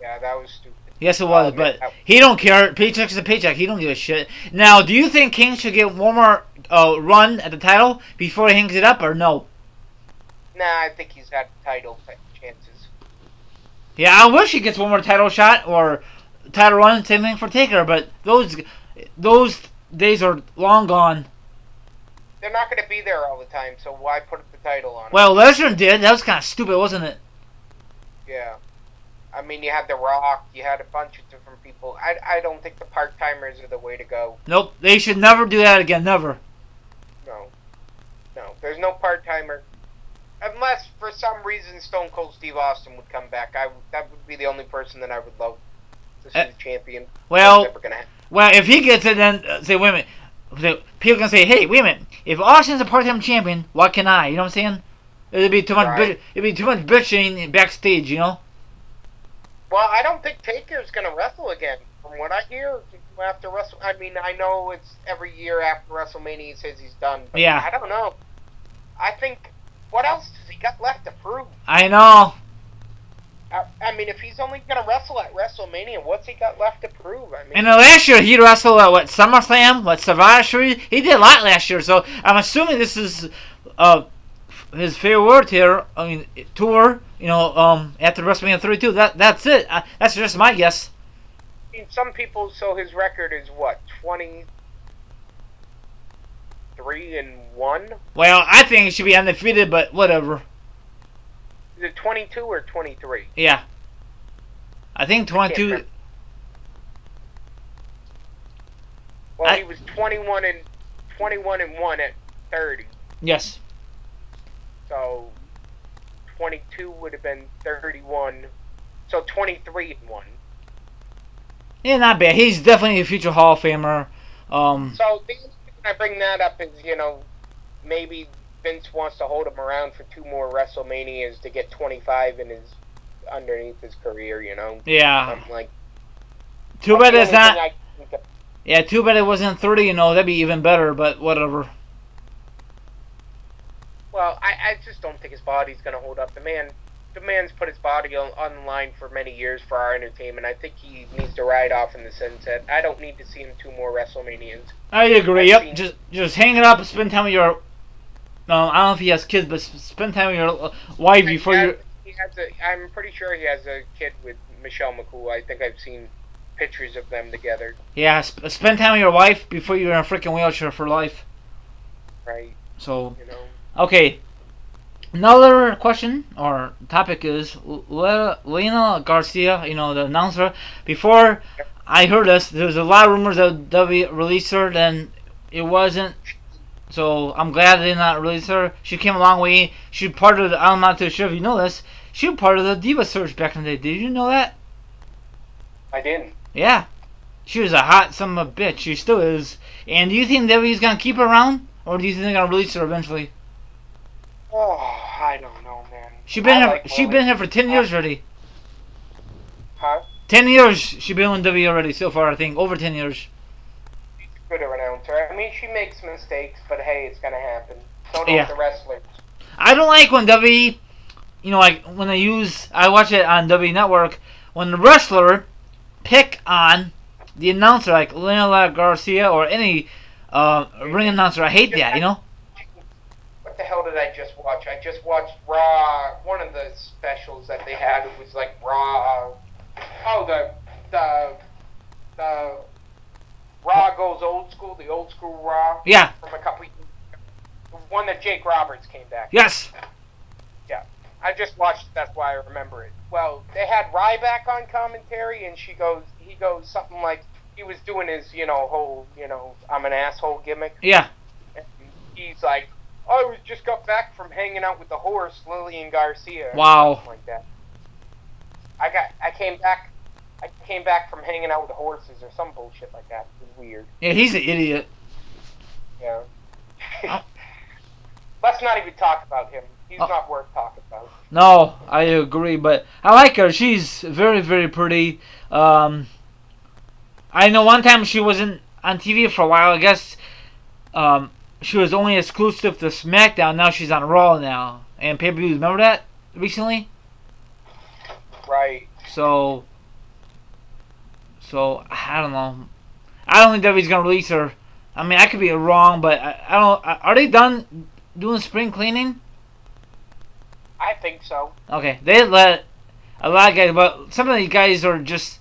Yeah, that was stupid. Yes, it was, but he don't care. Paycheck's a paycheck. He don't give a shit. Now, do you think King should get one more run at the title before he hangs it up, or no? Nah, I think he's had title chances. Yeah, I wish he gets one more title shot or title run. Same thing for Taker, but those days are long gone. They're not going to be there all the time, so why put the title on him? Well, Lesnar did. That was kind of stupid, wasn't it? Yeah. I mean, you had The Rock, you had a bunch of different people. I don't think the part-timers are the way to go. Nope, they should never do that again, never. No, there's no part-timer. Unless, for some reason, Stone Cold Steve Austin would come back. That would be the only person that I would love to see the champion. Well, if he gets it, then say, wait a minute. People can say, hey, wait a minute. If Austin's a part-time champion, what can I? You know what I'm saying? It'd be too much. It'd be too much bitching backstage, Well, I don't think Taker's going to wrestle again. From what I hear, after Wrestle, I mean, I know it's every year after WrestleMania he says he's done. But yeah. I don't know. I think, what else has he got left to prove? I know. I mean, if he's only going to wrestle at WrestleMania, what's he got left to prove? I mean, and last year he wrestled at SummerSlam, Survivor Series. He did a lot last year, so I'm assuming this is his farewell tour. Tour. After WrestleMania 32. That's it. That's just my guess. I mean, some people, so his record is what, 23-1? Well, I think it should be undefeated, but whatever. Is it 22 or 23? Yeah. I think 22. Well, he was 21 and 1 at 30. Yes. So 22 would have been 31. So 23-1. Yeah, not bad. He's definitely a future Hall of Famer. So the reason I bring that up is, maybe Vince wants to hold him around for 2 more WrestleManias to get 25 in underneath his career, Yeah. Something like. Too bad it's not. Yeah, too bad it wasn't 30. That'd be even better. But whatever. Well, I just don't think his body's gonna hold up. The man's put his body on the line for many years for our entertainment. I think he needs to ride off in the sunset. I don't need to see him 2 more WrestleManias. I agree. Just hang it up and spend time with your. I don't know if he has kids, but spend time with your wife before you. I'm pretty sure he has a kid with Michelle McCool. I think I've seen pictures of them together. Yeah, spend time with your wife before you're in a freaking wheelchair for life. Right. So. Okay. Another question or topic is Lena Garcia, the announcer. Before I heard this, there was a lot of rumors that W released her, then it wasn't. So I'm glad they did not release her. She came a long way. She was part of the, I'm not too sure if you know this, she was part of the Diva Search back in the day. Did you know that? I didn't. Yeah. She was a hot son of a bitch. She still is. And do you think WWE's going to keep her around? Or do you think they're going to release her eventually? Oh, I don't know, man. She been here for 10 years already. Huh? 10 years she been in WWE already so far, I think. Over 10 years. announcer. I mean, she makes mistakes, but hey, it's gonna happen. So Yeah. don't the wrestlers. I don't like when WWE, like when they use, I watch it on WWE Network, when the wrestler pick on the announcer, like Leonela Garcia or any ring announcer. I hate that, What the hell did I just watch? I just watched Raw. One of the specials that they had, it was like Raw. Oh, the Raw goes old school, the old school Raw. Yeah. From a couple. The one that Jake Roberts came back. Yes. Yeah, I just watched it, that's why I remember it. Well, they had Ryback on commentary, and he goes something like, he was doing his, whole, I'm an asshole gimmick. Yeah. And he's like, oh, I just got back from hanging out with the horse, Lillian Garcia. Wow. Something like that. I came back from hanging out with the horses or some bullshit like that. It was weird. Yeah, he's an idiot. Yeah. Let's not even talk about him. He's not worth talking about. No, I agree, but I like her. She's very, very pretty. I know one time she wasn't on TV for a while. I guess she was only exclusive to SmackDown. Now she's on Raw now. And pay-per-views, remember that recently? Right. So I don't know. I don't think WWE's gonna release her. I mean, I could be wrong, but I don't. Are they done doing spring cleaning? I think so. Okay, they let a lot of guys, but some of these guys are just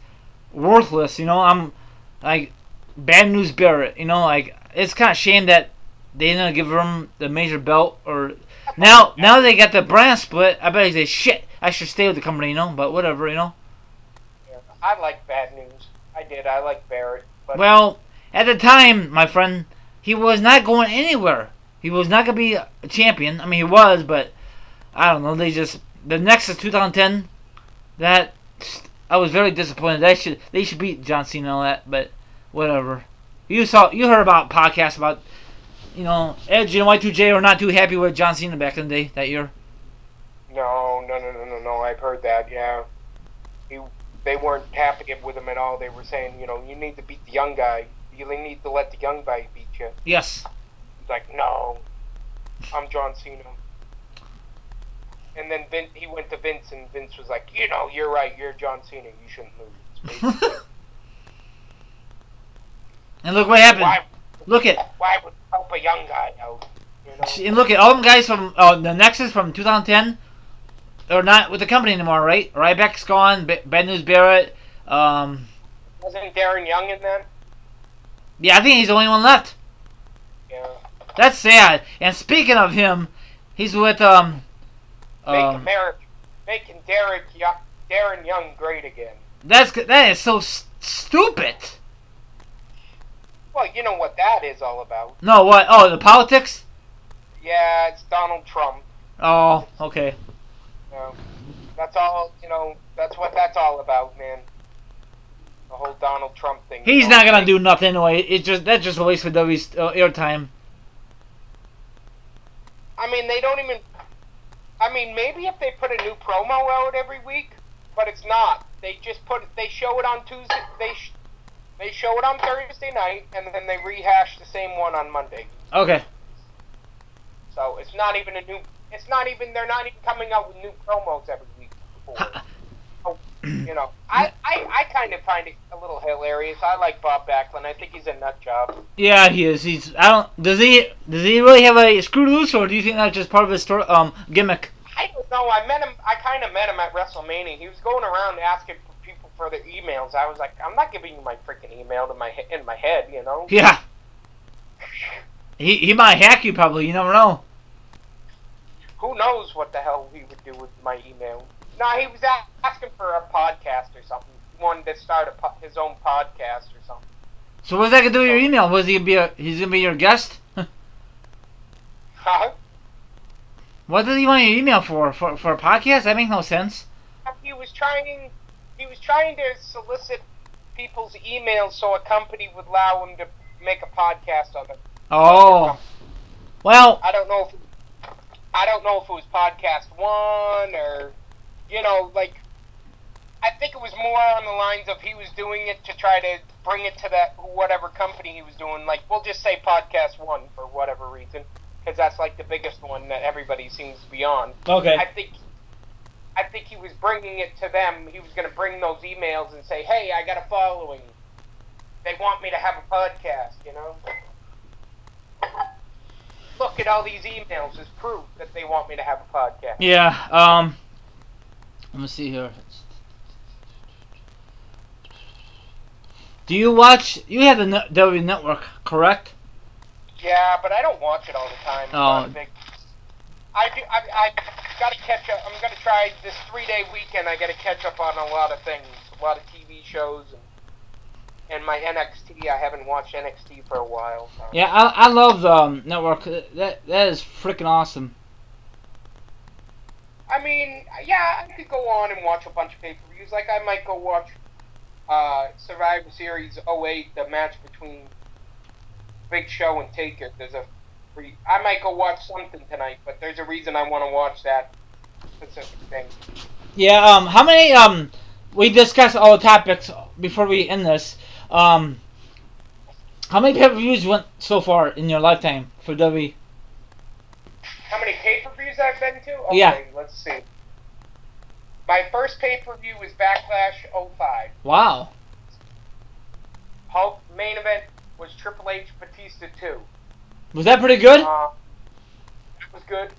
worthless. I'm like Bad News Barrett. Like it's kind of shame that they didn't give him the major belt. Or now they got the brand split. I bet he say shit. I should stay with the company, but whatever, Yeah, I like Bad News. I did. I like Barrett. But well, at the time, my friend, he was not going anywhere. He was not going to be a champion. I mean, he was, but I don't know. The Nexus 2010, that I was very disappointed. They should beat John Cena and all that, but whatever. You heard about podcasts about, Edge and Y2J were not too happy with John Cena back in the day, that year. No. I've heard that. Yeah, they weren't happy with him at all. They were saying, you need to beat the young guy. You need to let the young guy beat you. Yes. He's like, no, I'm John Cena. And then he went to Vince, and Vince was like, you're right. You're John Cena. You shouldn't lose. And look what happened. Why would you help a young guy out? And look at all them guys from the Nexus from 2010. They're not with the company anymore, right? Ryback's gone. Bad News Barrett. Wasn't Darren Young in that? Yeah, I think he's the only one left. Yeah. That's sad. And speaking of him, he's with making Darren Young great again. That is so stupid. Well, you know what that is all about. No, what? Oh, the politics? Yeah, it's Donald Trump. Oh, okay. That's all. That's what that's all about, man. The whole Donald Trump thing. He's not gonna do nothing anyway. That's just a waste of WWE's airtime. I mean, they don't even. I mean, maybe if they put a new promo out every week, but it's not. They just they show it on Tuesday. They show it on Thursday night, and then they rehash the same one on Monday. Okay. So it's not even a new. It's not even. They're not even coming out with new promos every week. So, I kind of find it a little hilarious. I like Bob Backlund. I think he's a nut job. Yeah, he is. Does he really have a screw loose, or do you think that's just part of his gimmick? I don't know. I met him. I kind of met him at WrestleMania. He was going around asking people for their emails. I was like, I'm not giving you my freaking email in my head, Yeah. He might hack you probably. You never know. Who knows what the hell he would do with my email? No, he was asking for a podcast or something. He wanted to start his own podcast or something. So what's that gonna do with your email? He's gonna be your guest? Huh? What does he want your email for? For a podcast? That makes no sense. He was trying to solicit people's emails so a company would allow him to make a podcast of it. Oh. Well, I don't know if it was Podcast One or, I think it was more on the lines of he was doing it to try to bring it to that whatever company he was doing. Like, we'll just say Podcast One for whatever reason, because that's like the biggest one that everybody seems to be on. Okay. I think he was bringing it to them. He was going to bring those emails and say, "Hey, I got a following. They want me to have a podcast." You know. Look at all these emails as proof that they want me to have a podcast. Yeah. Let me see here. Do you watch? You have the W Network, correct? Yeah, but I don't watch it all the time. Oh. I do. I got to catch up. I'm going to try this 3-day weekend. I got to catch up on a lot of things, a lot of TV shows, and my NXT. I haven't watched NXT for a while. So. Yeah, I love the network. That is freaking awesome. I mean, yeah, I could go on and watch a bunch of pay-per-views. Like, I might go watch Survivor Series '08, the match between Big Show and Taker. I might go watch something tonight, but there's a reason I want to watch that specific thing. Yeah. How many? We discussed all the topics before we end this. How many pay-per-views went so far in your lifetime for WWE? How many pay-per-views I've been to? Okay, yeah. Let's see. My first pay-per-view was Backlash '05. Wow. Hulk main event was Triple H Batista 2. Was that pretty good? It was good.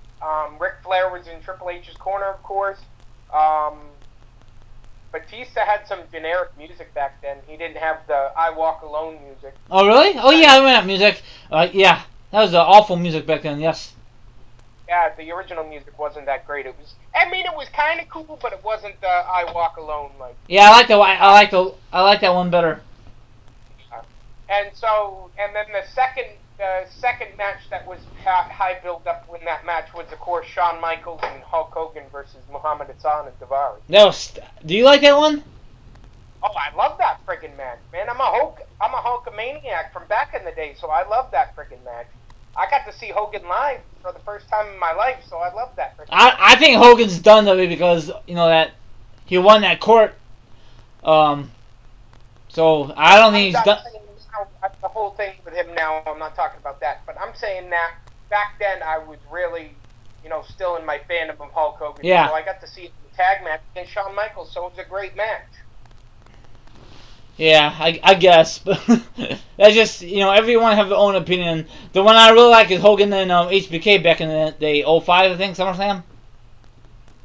Ric Flair was in Triple H's corner, of course. Batista had some generic music back then. He didn't have the I Walk Alone music. Oh, really? Oh, yeah, I remember that music. Yeah, that was awful music back then, yes. Yeah, the original music wasn't that great. It was kind of cool, but it wasn't the I Walk Alone like. Yeah, I like that one better. And then the second match that was high build up when that match was, of course, Shawn Michaels and Hulk Hogan versus Muhammad Hassan and Daivari. Do you like that one? Oh, I love that friggin' match, man. I'm a Hulkamaniac from back in the day, so I love that friggin' match. I got to see Hogan live for the first time in my life, so I love that friggin' match. I think Hogan's done though because that he won that court. So I don't think he's done. The whole thing with him now, I'm not talking about that, but I'm saying that back then I was really, still in my fandom of Hulk Hogan. Yeah. So I got to see the tag match against Shawn Michaels, so it was a great match. Yeah, I guess, but that's just everyone have their own opinion. The one I really like is Hogan and HBK back in the day, '05, I think, SummerSlam.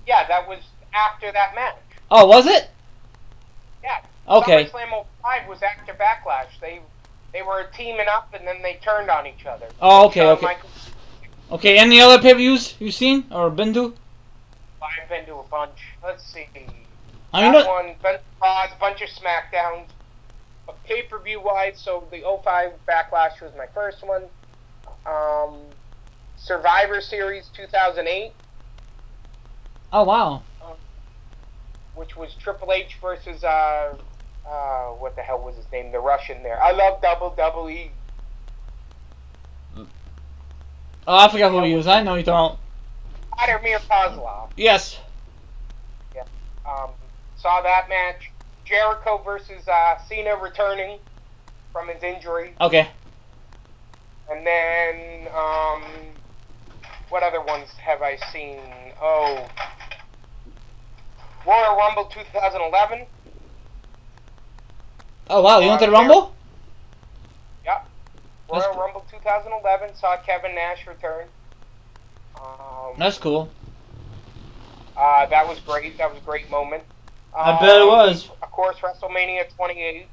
Yeah, that was after that match. Oh, was it? Yeah. Okay. SummerSlam '05 was after Backlash. They were teaming up and then they turned on each other. Oh, okay. Okay, any other pay-per-views you've seen or been to? I've been to a bunch. Let's see. Bunch of Raws, bunch of SmackDowns. But pay-per-view wise, so the '05 Backlash was my first one. Survivor Series 2008. Oh, wow. Which was Triple H versus what the hell was his name? The Russian there. I love WWE. Oh, I forgot who he was. I know you don't. Vladimir Kozlov. Yes. Yeah. Saw that match. Jericho versus Cena returning from his injury. Okay. And then, what other ones have I seen? Oh, Royal Rumble 2011. Oh, wow, you went to the Rumble? Yep. Royal Rumble 2011, saw Kevin Nash return. That's cool. That was great. That was a great moment. I bet it was. Of course, WrestleMania 28.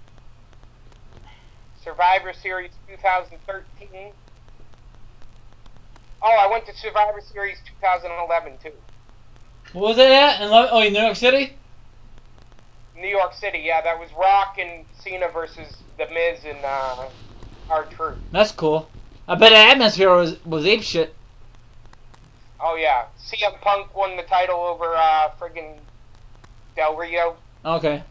Survivor Series 2013. Oh, I went to Survivor Series 2011 too. What was it at? In New York City? New York City, yeah. That was Rock and Cena versus The Miz and R-Truth. That's cool. I bet the atmosphere was ape shit. Oh yeah, CM Punk won the title over friggin' Del Rio. Okay.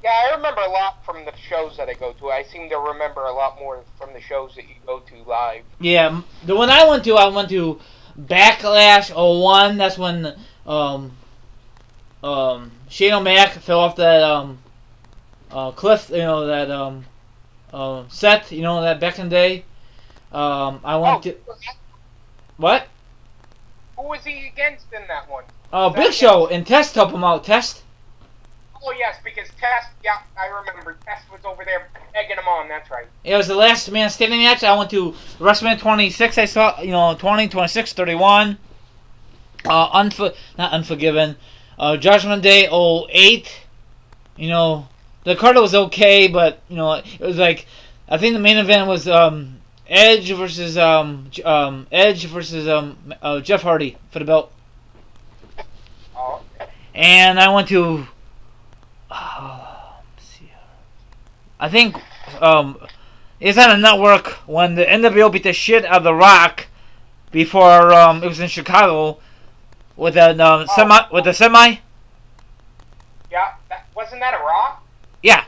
Yeah, I remember a lot from the shows that I go to. I seem to remember a lot more from the shows that you go to live. Yeah, the one I went to Backlash '01. That's when Shane O'Mac fell off that cliff, that set, that back in the day. I went Oh, to what? who was he against in that one? Big Show and Test help him out. Test. Oh yes, because Test. Yeah, I remember. Test was over there egging him on. That's right. It was the last man standing match. I went to WrestleMania 26. I saw 20, 26, 31. Not Unforgiven. Judgment Day 08. The card was okay, but it was like I think the main event was Edge versus Jeff Hardy for the belt. Oh. And I went to I think it's on a network when the NWO beat the shit out of The Rock before it was in Chicago with a semi. Yeah, wasn't that a Raw? Yeah.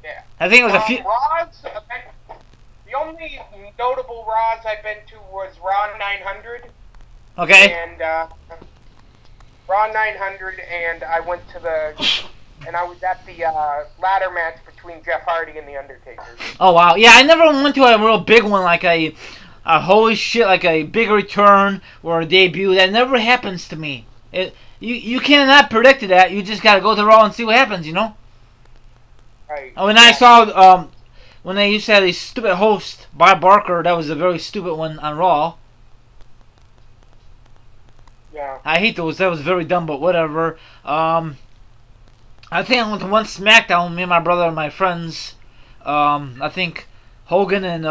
Yeah. I think it was a few. Raws. The only notable Raws I've been to was Raw 900. Okay. And Raw 900, and I went to and I was at the ladder match between Jeff Hardy and The Undertaker. Oh wow, yeah, I never went to a real big one like a holy shit, like a big return or a debut. That never happens to me. You cannot predict that. You just gotta go to Raw and see what happens, Right. When I saw when they used to have a stupid host, Bob Barker, that was a very stupid one on Raw. Yeah. I hate those. That was very dumb, but whatever. I think I went to one SmackDown. Me and my brother and my friends. I think Hogan and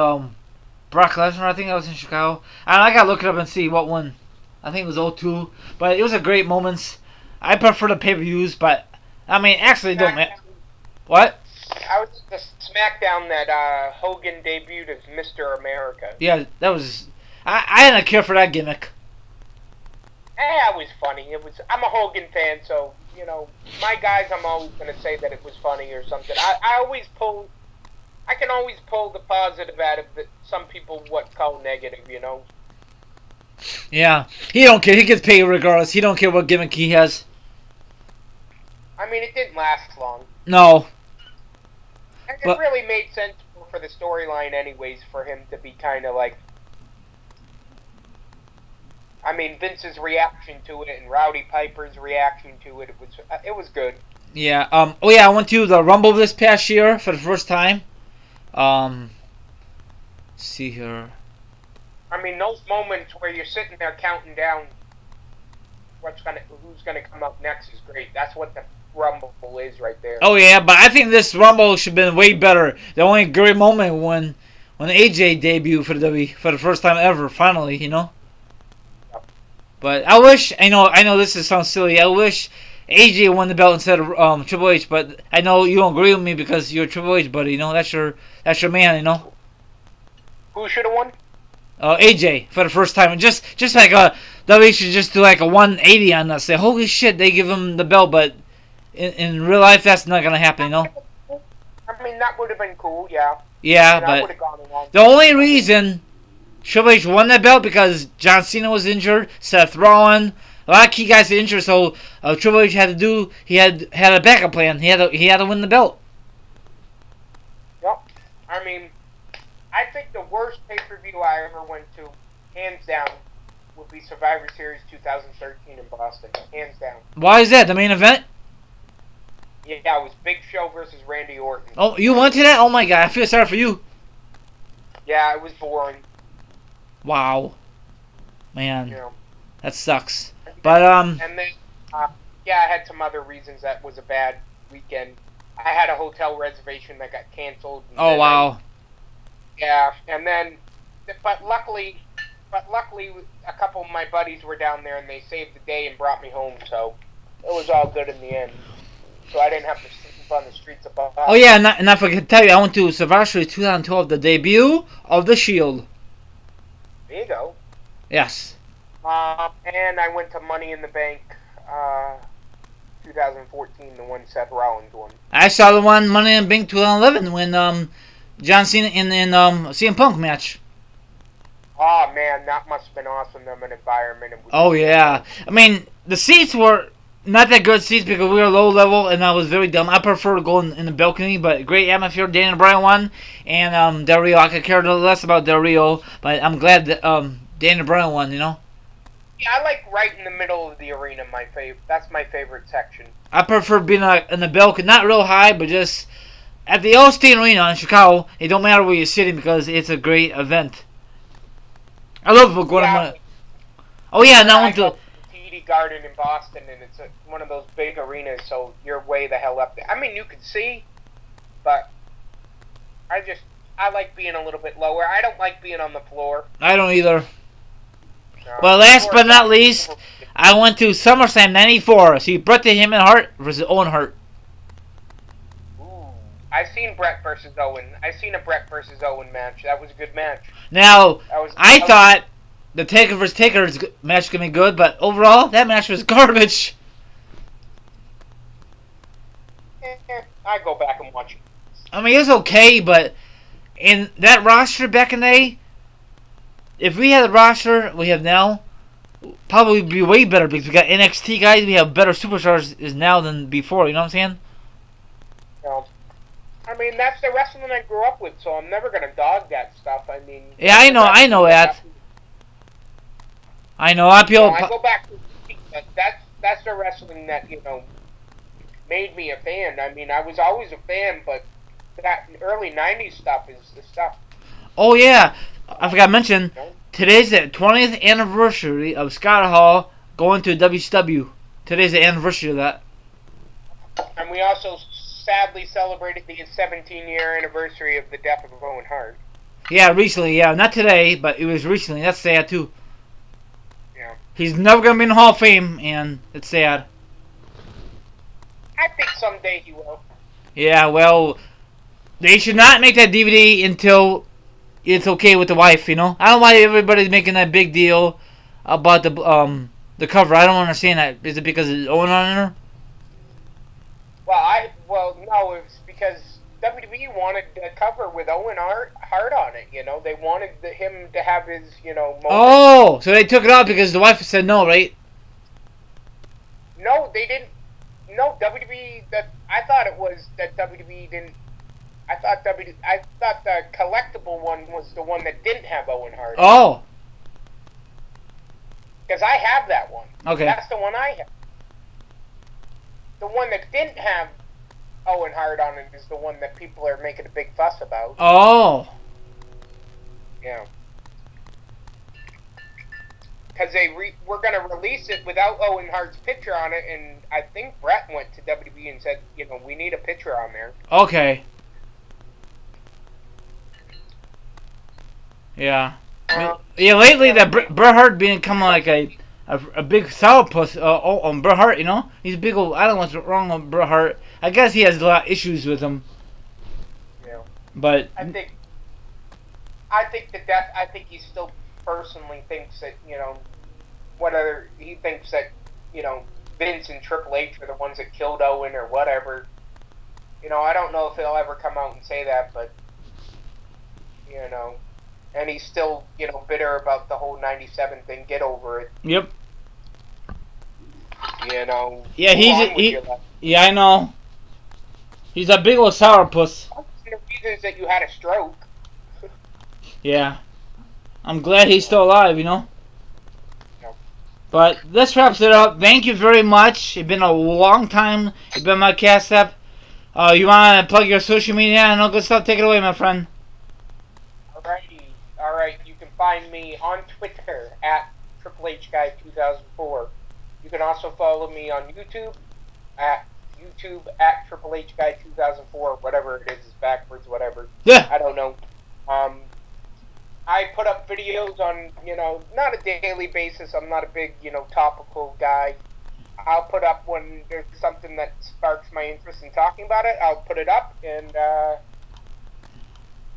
Brock Lesnar. I think I was in Chicago. And I gotta look it up and see what one. I think it was 02. But it was a great moments. I prefer the pay-per-views, but I mean, actually, don't matter. What? I was at the SmackDown that Hogan debuted as Mr. America. Yeah, that was. I didn't care for that gimmick. It was funny. I'm a Hogan fan, so my guys. I'm always gonna say that it was funny or something. I can always pull the positive out of that. Some people call negative. Yeah, he don't care. He gets paid regardless. He don't care what gimmick he has. I mean, it didn't last long. No. And it really made sense for the storyline, anyways, for him to be kind of like. I mean, Vince's reaction to it and Rowdy Piper's reaction to it, it was good. Yeah. Oh yeah, I went to the Rumble this past year for the first time. Let's see here. I mean, those moments where you're sitting there counting down who's gonna come up next is great. That's what the Rumble is right there. Oh yeah, but I think this Rumble should have been way better. The only great moment when AJ debuted for the first time ever, finally, Yep. But I wish I know this sounds silly. I wish AJ won the belt instead of Triple H, but I know you don't agree with me because you're Triple H, buddy. That's your man. Who should have won? AJ for the first time. Just like WWE should just do like a 180 on us. Say, holy shit, they give him the belt, but in real life that's not gonna happen. I mean, that would have been cool. Yeah. Yeah, but the only reason Triple H won that belt because John Cena was injured, Seth Rollins, a lot of key guys were injured, so Triple H had a backup plan. He had to win the belt. Yep. I mean, I think the worst pay-per-view I ever went to, hands down, would be Survivor Series 2013 in Boston. Hands down. Why is that? The main event? Yeah, it was Big Show versus Randy Orton. Oh, you went to that? Oh my god, I feel sorry for you. Yeah, it was boring. Wow. Man. Yeah. That sucks. But, And then, I had some other reasons that was a bad weekend. I had a hotel reservation that got canceled. Oh, wow. Yeah, and then, but luckily, a couple of my buddies were down there and they saved the day and brought me home, so it was all good in the end. So I didn't have to sleep on the streets of Boston. Oh yeah, and I forgot to tell you, I went to Survivor Series 2012, the debut of The Shield. There you go. Yes. And I went to Money in the Bank, 2014, the one Seth Rollins won. I saw the one Money in the Bank 2011 when John Cena in CM Punk match. Oh man, that must have been awesome. Them an environment. Oh yeah, I mean the seats were not that good seats because we were low level and I was very dumb. I prefer going in the balcony, but great atmosphere. Daniel Bryan won, and Del Rio. I could care less about Del Rio, but I'm glad that Daniel Bryan won. You know. Yeah, I like right in the middle of the arena. That's my favorite section. I prefer being in the balcony, not real high, but just at the Allstate Arena in Chicago. It don't matter where you're sitting because it's a great event. I love going Yeah, to. Oh yeah, now I I went go to. to TD Garden in Boston, and it's one of those big arenas, so you're way the hell up there. I mean, you can see, but I like being a little bit lower. I don't like being on the floor. I don't either. No, Well, last but not least, I went to SummerSlam '94. See Bret the Hitman Hart versus Owen Hart. Ooh, I've seen Bret versus Owen. I've seen a Bret versus Owen match. That was a good match. Now, I thought the Taker vs. Taker match was going to be good, but overall, that match was garbage. I go back and watch it. I mean, it was okay, but in that roster back in the day, if we had the roster we have now, probably be way better because we got NXT guys, we have better superstars is now than before, you know what I'm saying? No. I mean, that's the wrestling I grew up with, so I'm never going to dog that stuff. I mean... Yeah, I know that. I know, I feel... I go back to... That's the wrestling that, made me a fan. I mean, I was always a fan, but that early 90s stuff is the stuff. Oh, yeah. I forgot to mention, today's the 20th anniversary of Scott Hall going to WCW. Today's the anniversary of that. And we also sadly celebrated the 17-year anniversary of the death of Owen Hart. Yeah, recently, yeah. Not today, but it was recently. That's sad, too. Yeah. He's never going to be in the Hall of Fame, and it's sad. I think someday he will. Yeah, well, they should not make that DVD until it's okay with the wife, you know? I don't know why everybody's making that big deal about the cover. I don't understand that. Is it because it's Owen on her? Well, no, it's because WWE wanted a cover with Owen Hart on it, They wanted him to have his, moment. Oh, so they took it out because the wife said no, right? No, they didn't. No, WWE. I thought it was that WWE didn't. I thought the collectible one was the one that didn't have Owen Hart. Oh. Because I have that one. Okay. That's the one I have. The one that didn't have Owen Hart on it is the one that people are making a big fuss about. Oh. Yeah. Because we're going to release it without Owen Hart's picture on it, and I think Bret went to WWE and said, we need a picture on there. Okay. Yeah. Yeah, lately that Bret Hart become like a big sourpuss on Bret Hart, He's a big old, I don't know what's wrong with Bret Hart. I guess he has a lot of issues with him. Yeah. But I think he still personally thinks that, he thinks that, Vince and Triple H are the ones that killed Owen or whatever. I don't know if he'll ever come out and say that, but, and he's still, bitter about the whole 97 thing. Get over it. Yep. Yeah, yeah, I know. He's a big old sourpuss. The reason is that you had a stroke. Yeah. I'm glad he's still alive, But this wraps it up. Thank you very much. It's been a long time. It's been my cast up. You want to plug your social media and all good stuff? Take it away, my friend. Alrighty. Alright, you can find me on Twitter at Triple H Guy 2004. You can also follow me on YouTube at Triple H Guy 2004. Whatever it is, it's backwards, whatever. Yeah. I don't know. I put up videos on, not a daily basis. I'm not a big, topical guy. I'll put up when there's something that sparks my interest in talking about it. I'll put it up, and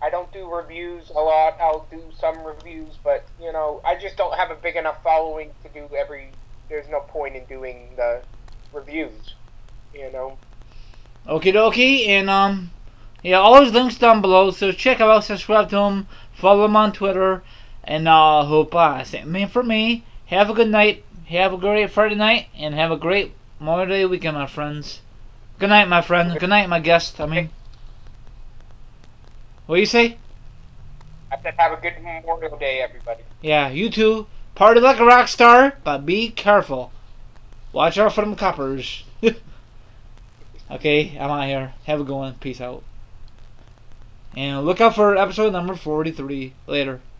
I don't do reviews a lot. I'll do some reviews, but, I just don't have a big enough following to do there's no point in doing the reviews, Okie dokie, and, yeah, all his links down below, so check him out, subscribe to him, follow him on Twitter, and hope, same for me. Have a good night. have a great Friday night and have a great Memorial Day weekend, my friends. Good night, my friend. Good night, my guest. What do you say? I said have a good Memorial Day, everybody. Yeah, you too. Party like a rock star, but be careful. Watch out for them coppers. Okay, I'm out here. Have a good one. Peace out. And look out for episode number 43 later.